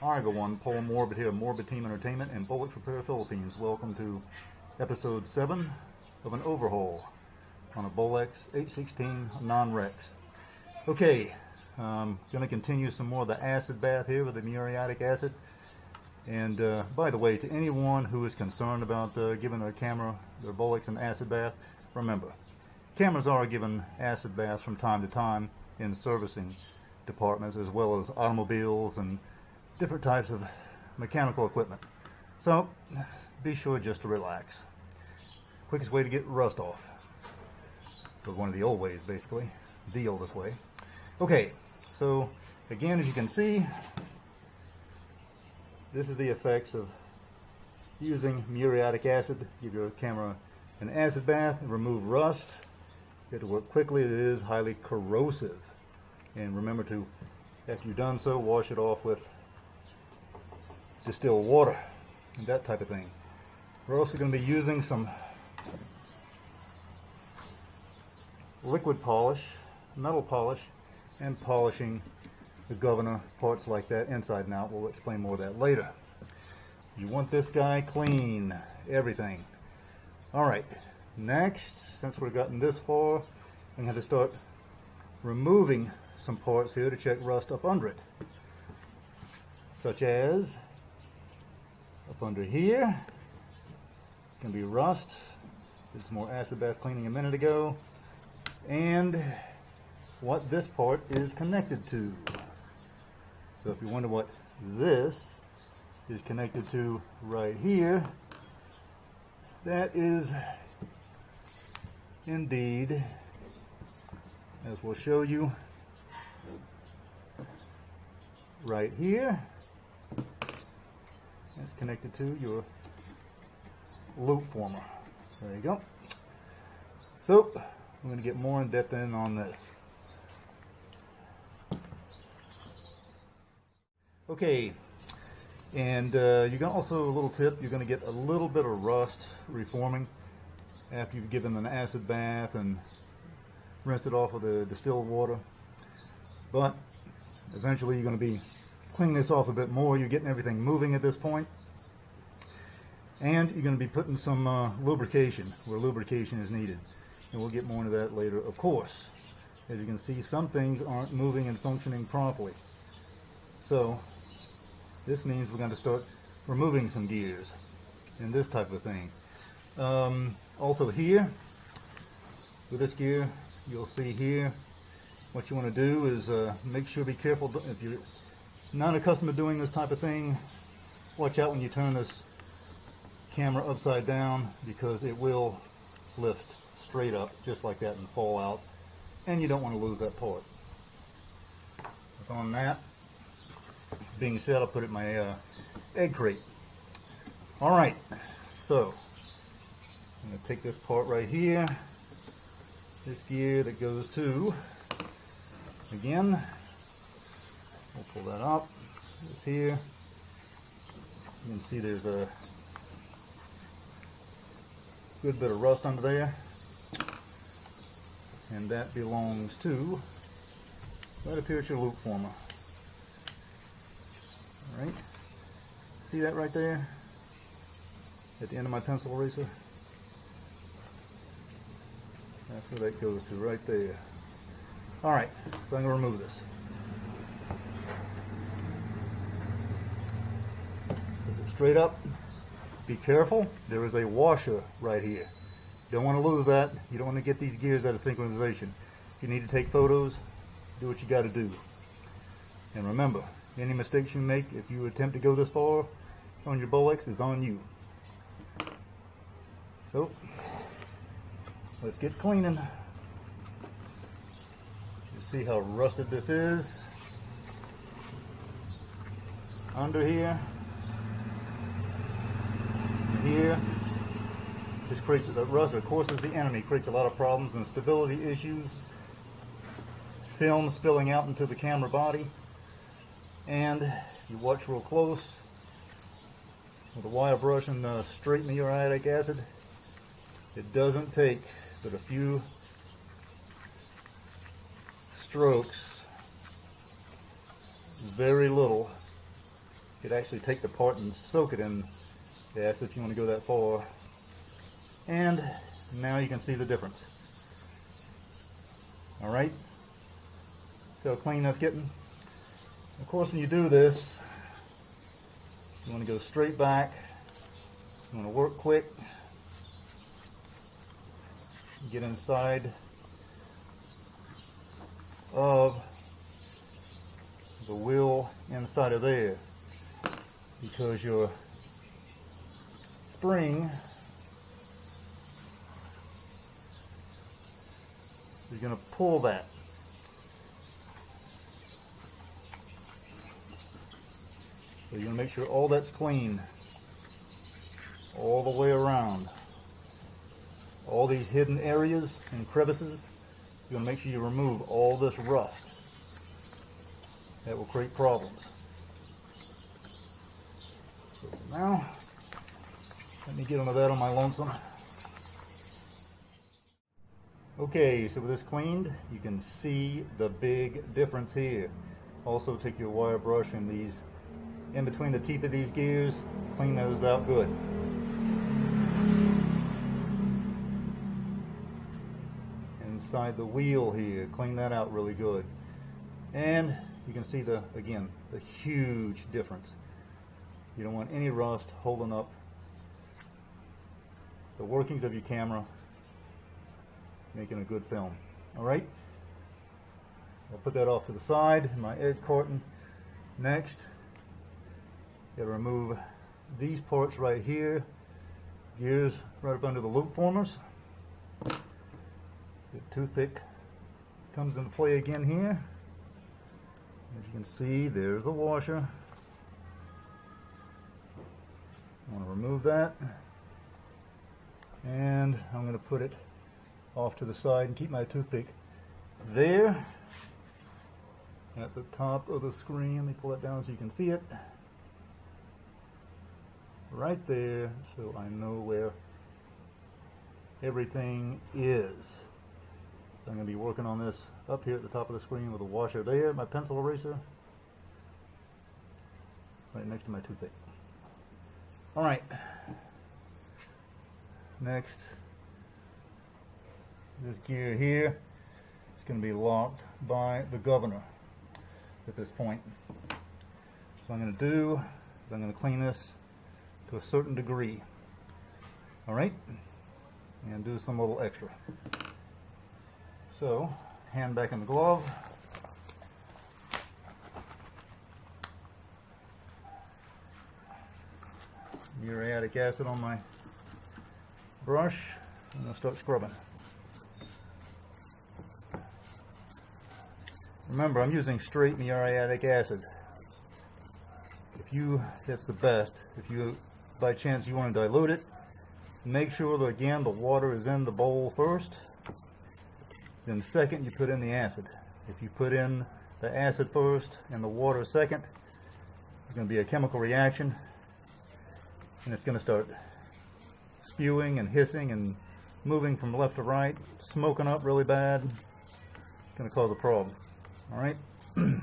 Hi everyone, Paul Morbid here, Morbid Team Entertainment and Bolex Repair Philippines. Welcome to episode 7 of an overhaul on a Bolex H-16 non-Rex. Okay, I'm going to continue some more of the acid bath here with the Muriatic Acid. And by the way, to anyone who is concerned about giving their camera, their Bolex, an acid bath, remember, cameras are given acid baths from time to time in servicing departments as well as automobiles and different types of mechanical equipment. So be sure just to relax. Quickest way to get rust off. Was one of the old ways, basically. The oldest way. Okay, so again, as you can see, this is the effects of using muriatic acid. Give your camera an acid bath and remove rust. You have to work quickly. It is highly corrosive. And remember to, after you've done so, wash it off with distilled water and that type of thing. We're also going to be using some liquid polish, metal polish, and polishing the governor, parts like that, inside and out. We'll explain more of that later. You want this guy clean, everything. Alright, next, since we've gotten this far, I'm going to start removing some parts here to check rust up under it. Such as, up under here, can be rust. Did some more acid bath cleaning a minute ago. And what this part is connected to. So if you wonder what this is connected to right here, that is indeed, as we'll show you, right here. It's connected to your loop former. There you go. So I'm going to get more in depth in on this. Okay, and you're going to also, a little tip, you're going to get a little bit of rust reforming after you've given an acid bath and rinsed it off with the distilled water. But eventually you're going to be cleaning this off a bit more. You're getting everything moving at this point. And you're going to be putting some lubrication where lubrication is needed. And we'll get more into that later, of course. As you can see, some things aren't moving and functioning properly. So this means we're going to start removing some gears and this type of thing. Also here, with this gear, you'll see here, what you want to do is make sure, be careful, if you're not accustomed to doing this type of thing, watch out when you turn this camera upside down, because it will lift straight up just like that and fall out, and you don't want to lose that part. With on that being said, I'll put it in my egg crate. Alright, so I'm going to take this part right here, this gear that goes to, again, we'll pull that up. It's here. You can see there's a good bit of rust under there. And that belongs to, right up here at your loop former. Alright. See that right there? At the end of my pencil eraser? That's where that goes to, right there. Alright, so I'm going to remove this. Put it straight up. Be careful, there is a washer right here. You don't want to lose that. You don't want to get these gears out of synchronization. If you need to take photos, do what you got to do. And remember, any mistakes you make, if you attempt to go this far on your Bolex, is on you. So, let's get cleaning. You see how rusted this is under here, here. This creates the rust, of course, is the enemy. Creates a lot of problems and stability issues. Film spilling out into the camera body. And you watch real close with a wire brush and straight muriatic acid. It doesn't take but a few strokes, very little, You could actually take the part and soak it in acid if you want to go that far. And now you can see the difference. Alright, see how clean that's getting? Of course, when you do this, you want to go straight back. You want to work quick. Get inside of the wheel inside of there, because your spring is going to pull that. So you're going to make sure all that's clean all the way around. All these hidden areas and crevices, you're going to make sure you remove all this rust. That will create problems. So now, let me get onto that on my lonesome. Okay, so with this cleaned, you can see the big difference here. Also take your wire brush and these, in between the teeth of these gears, clean those out good. Inside the wheel here, clean that out really good. And you can see the, again, the huge difference. You don't want any rust holding up the workings of your camera, making a good film. Alright, I'll put that off to the side in my edge carton. Next, got to remove these parts right here, gears right up under the loop formers. The toothpick comes into play again here. As you can see, there's the washer. I want to remove that. And I'm going to put it off to the side and keep my toothpick there at the top of the screen. Let me pull it down so you can see it. Right there, so I know where everything is. I'm going to be working on this up here at the top of the screen with a washer there, my pencil eraser, right next to my toothpick. Alright, next, this gear here is going to be locked by the governor at this point. So what I'm going to do is I'm going to clean this to a certain degree. Alright, and do some little extra. So, hand back in the glove. Muriatic acid on my brush. I'm going to start scrubbing. Remember, I'm using straight muriatic acid. That's the best. If you, by chance, you want to dilute it, make sure that, again, the water is in the bowl first. Then second, you put in the acid. If you put in the acid first and the water second, there's going to be a chemical reaction, and it's going to start spewing and hissing and moving from left to right, smoking up really bad. It's going to cause a problem. All right. I've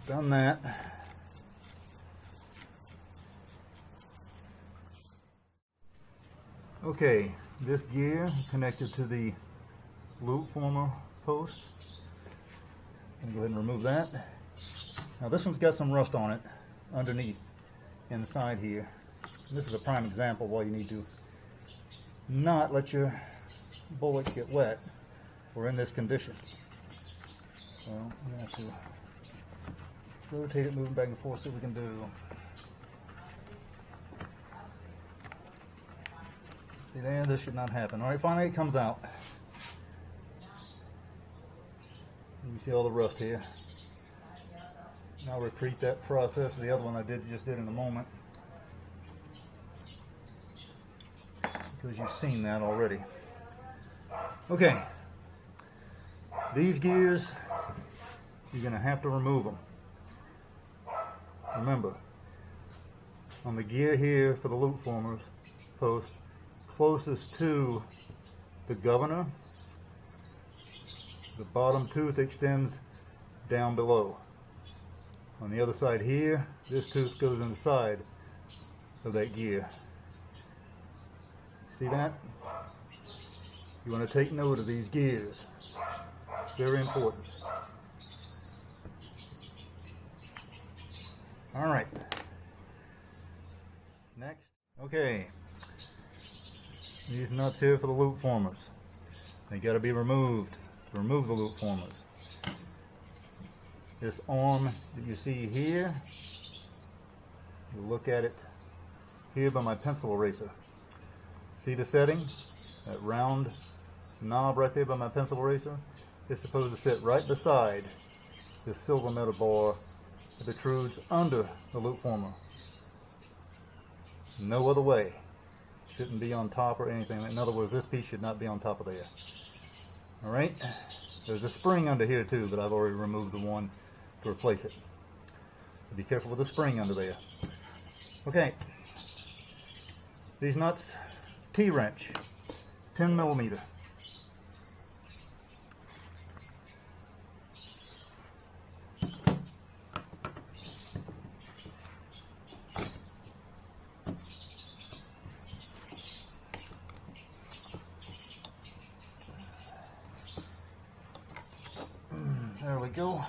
done that. Okay, this gear is connected to the loop former post. I'm going to go ahead and remove that. Now this one's got some rust on it underneath, inside here. This is a prime example why you need to not let your Bolex get wet or in this condition. So I'm going to have to rotate it, moving back and forth, see what we can do. See there, this should not happen. Alright, finally it comes out. You can see all the rust here. Now I'll repeat that process for the other one I just did in a moment, because you've seen that already. Okay, these gears, you're going to have to remove them. Remember, on the gear here for the loop formers post, closest to the governor, the bottom tooth extends down below. On the other side here, this tooth goes in the side of that gear. See that? You want to take note of these gears. Very important. All right. Next. Okay. These nuts here for the loop formers. They got to be removed to remove the loop formers. This arm that you see here, you look at it here by my pencil eraser. See the setting? That round knob right there by my pencil eraser? It's supposed to sit right beside this silver metal bar that protrudes under the loop former. No other way. Shouldn't be on top or anything. In other words, this piece should not be on top of there. Alright? There's a spring under here too, but I've already removed the one to replace it. So be careful with the spring under there. Okay. These nuts, T-wrench, 10 millimeter. There we go.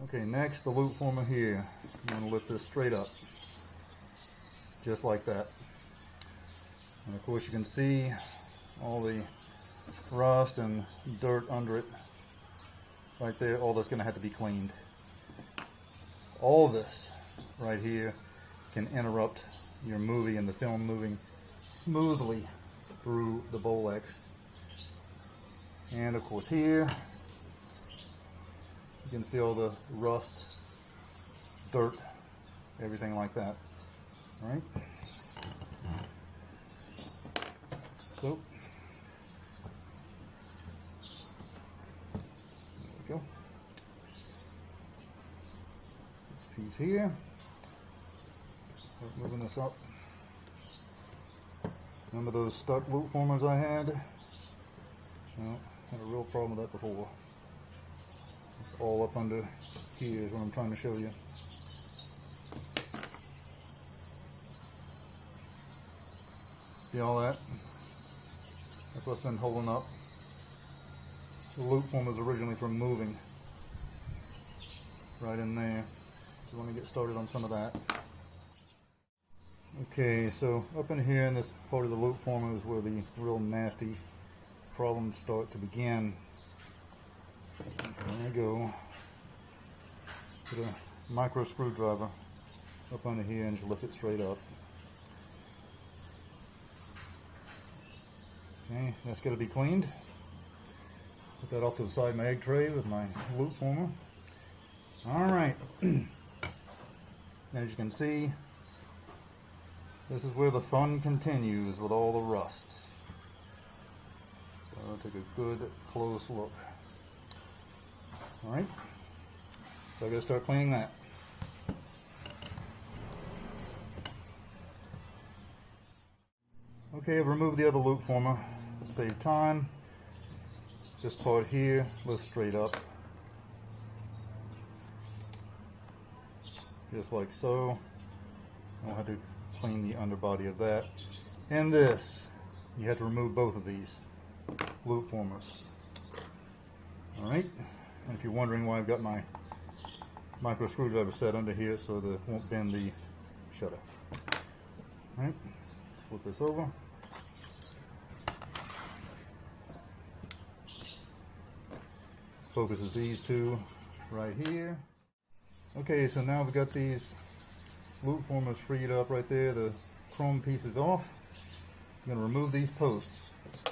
Okay, next the loop former here. I'm going to lift this straight up, just like that. And of course you can see all the rust and dirt under it right there. All that's going to have to be cleaned. All this right here can interrupt your movie and the film moving smoothly through the Bolex. And of course here you can see all the rust, dirt, everything like that. All right. So there we go. Piece here. Start moving this up. Remember those stuck loop formers I had? Well, had a real problem with that before. It's all up under here is what I'm trying to show you. See all that? That's what's been holding up. The loop form was originally from moving. Right in there. So let me get started on some of that. Okay, so up in here in this part of the loop former is where the real nasty problems start to begin. There we go. Put a micro screwdriver up under here and just lift it straight up. Okay, that's got to be cleaned. Put that off to the side of my egg tray with my loop former. Alright. As you can see, this is where the fun continues with all the rust. So I'll take a good close look. Alright, so I gotta start cleaning that. Okay, I've removed the other loop former to save time. This part here lifts straight up. Just like so. I'll have to clean the underbody of that. And this, you have to remove both of these loop formers. Alright, and if you're wondering why I've got my micro screwdriver set under here so that it won't bend the shutter. Alright, flip this over. Focuses these two right here. Okay, so now we've got these loop formers freed up right there, the chrome pieces off. I'm going to remove these posts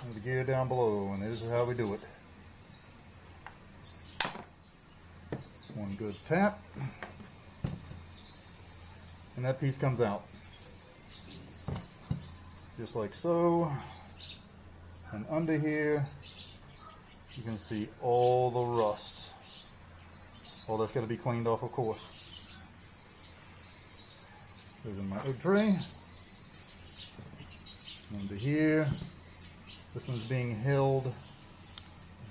with the gear down below, and this is how we do it. One good tap, and that piece comes out. Just like so. And under here, you can see all the rust. All that's got to be cleaned off, of course. Goes in my egg tray. Under here, this one's being held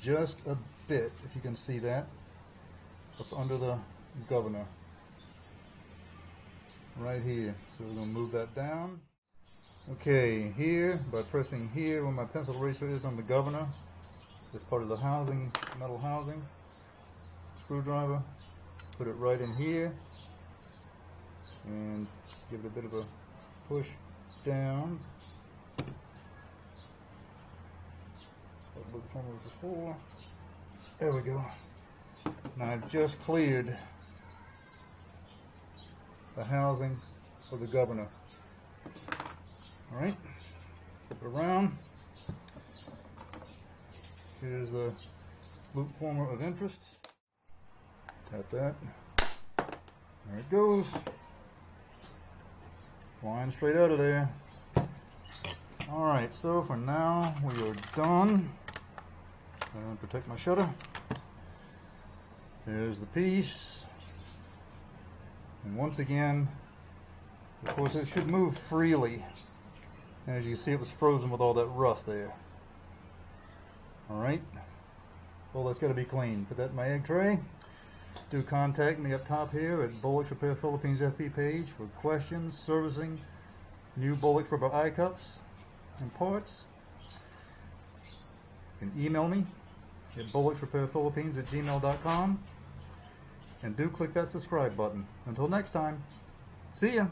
just a bit, if you can see that, up under the governor. Right here. So we're going to move that down. Okay, here, by pressing here where my pencil eraser is on the governor, this part of the housing, metal housing, screwdriver, put it right in here, and give it a bit of a push down. Look from before. There we go. Now I've just cleared the housing for the governor. Alright, flip it around. Here's the loop former of interest. Tap that. There it goes. Flying straight out of there. Alright, so for now we are done. And protect my shutter. There's the piece. And once again, of course it should move freely. And as you can see, it was frozen with all that rust there. Alright. Well, that's got to be clean. Put that in my egg tray. Do contact me up top here at Bolex Repair Philippines FB page for questions, servicing, new Bolex rubber eye cups and parts. You can email me at bolexrepairphilippines@gmail.com, and do click that subscribe button. Until next time, see ya!